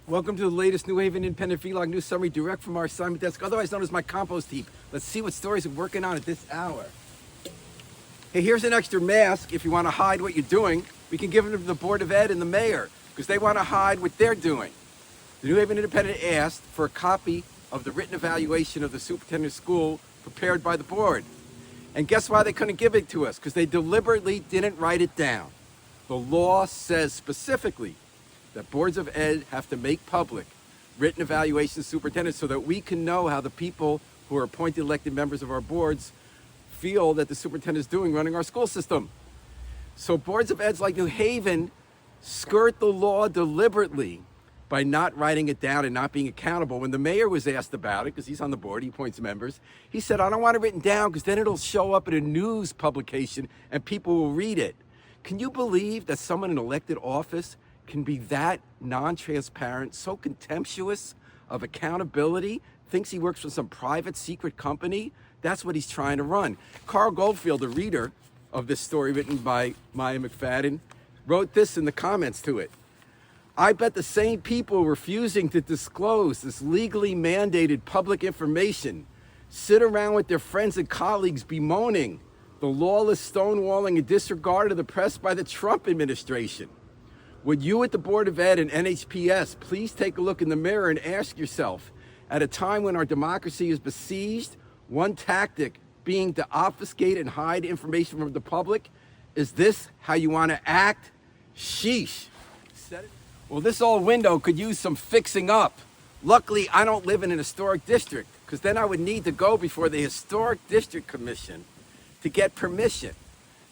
Welcome to the latest New Haven Independent Vlog News Summary direct from our assignment desk, otherwise known as my compost heap. Let's see what stories we're working on at this hour. Hey, here's an extra mask if you want to hide what you're doing. We can give them to the Board of Ed and the mayor because they want to hide what they're doing. The New Haven Independent asked for a copy of the written evaluation of the superintendent of school prepared by the board. And guess why they couldn't give it to us? Because they deliberately didn't write it down. The law says specifically that boards of ed have to make public written evaluations of superintendents so that we can know how the people who are appointed elected members of our boards feel that the superintendent is doing running our school system. So boards of eds like New Haven skirt the law deliberately by not writing it down and not being accountable. When the mayor was asked about it, because he's on the board, he appoints members, he said, I don't want it written down because then it'll show up in a news publication and people will read it. Can you believe that someone in elected office can be that non-transparent, so contemptuous of accountability, thinks he works for some private secret company? That's what he's trying to run. Carl Goldfield, the reader of this story written by Maya McFadden, wrote this in the comments to it. I bet the same people refusing to disclose this legally mandated public information sit around with their friends and colleagues bemoaning the lawless stonewalling and disregard of the press by the Trump administration. Would you at the Board of Ed and NHPS please take a look in the mirror and ask yourself, at a time when our democracy is besieged, one tactic being to obfuscate and hide information from the public, is this how you want to act? Sheesh. Well, this old window could use some fixing up. Luckily, I don't live in an historic district, because then I would need to go before the Historic District Commission to get permission.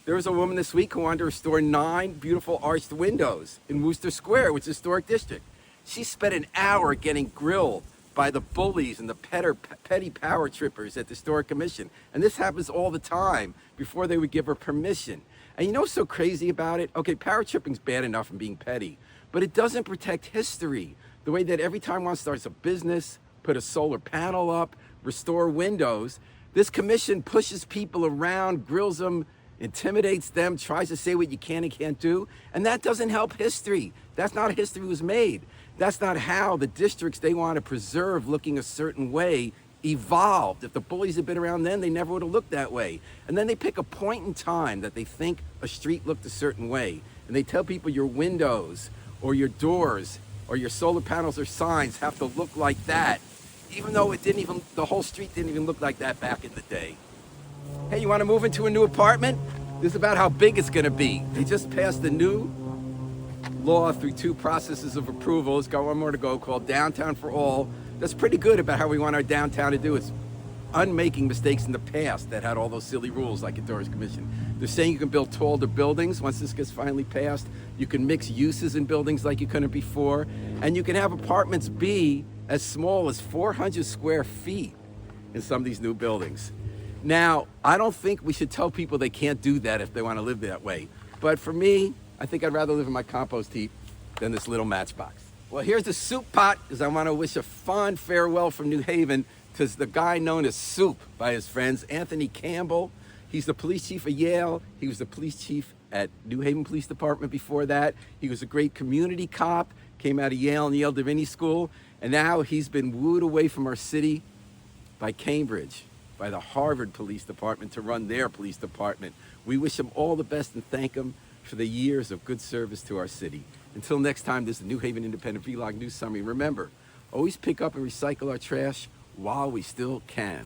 There was a woman this week who wanted to restore 9 beautiful arched windows in Wooster Square, which is a historic district. She spent an hour getting grilled by the bullies and the petty power trippers at the Historic Commission. And this happens all the time before they would give her permission. And you know what's so crazy about it? Okay, power tripping's bad enough and being petty, but it doesn't protect history. The way that every time one starts a business, put a solar panel up, restore windows, this commission pushes people around, grills them, intimidates them, tries to say what you can and can't do, and that doesn't help history. That's not how history was made. That's not how the districts they want to preserve looking a certain way evolved. If the bullies had been around then, they never would have looked that way. And then they pick a point in time that they think a street looked a certain way, and they tell people your windows or your doors or your solar panels or signs have to look like that, even though the whole street didn't even look like that back in the day. Hey, you want to move into a new apartment? This is about how big it's going to be. They just passed a new law through 2 processes of approval. It's got 1 more to go, called Downtown for All. That's pretty good about how we want our downtown to do. It's unmaking mistakes in the past that had all those silly rules like a tourist commission. They're saying you can build taller buildings once this gets finally passed. You can mix uses in buildings like you couldn't before. And you can have apartments be as small as 400 square feet in some of these new buildings. Now, I don't think we should tell people they can't do that if they want to live that way. But for me, I think I'd rather live in my compost heap than this little matchbox. Well, here's the soup pot, because I want to wish a fond farewell from New Haven to the guy known as Soup by his friends, Anthony Campbell. He's the police chief of Yale. He was the police chief at New Haven Police Department before that. He was a great community cop, came out of Yale and Yale Divinity School, and now he's been wooed away from our city by Cambridge, by the Harvard Police Department to run their police department. We wish him all the best and thank him for the years of good service to our city. Until next time, this is the New Haven Independent Vlog News Summary. Remember, always pick up and recycle our trash while we still can.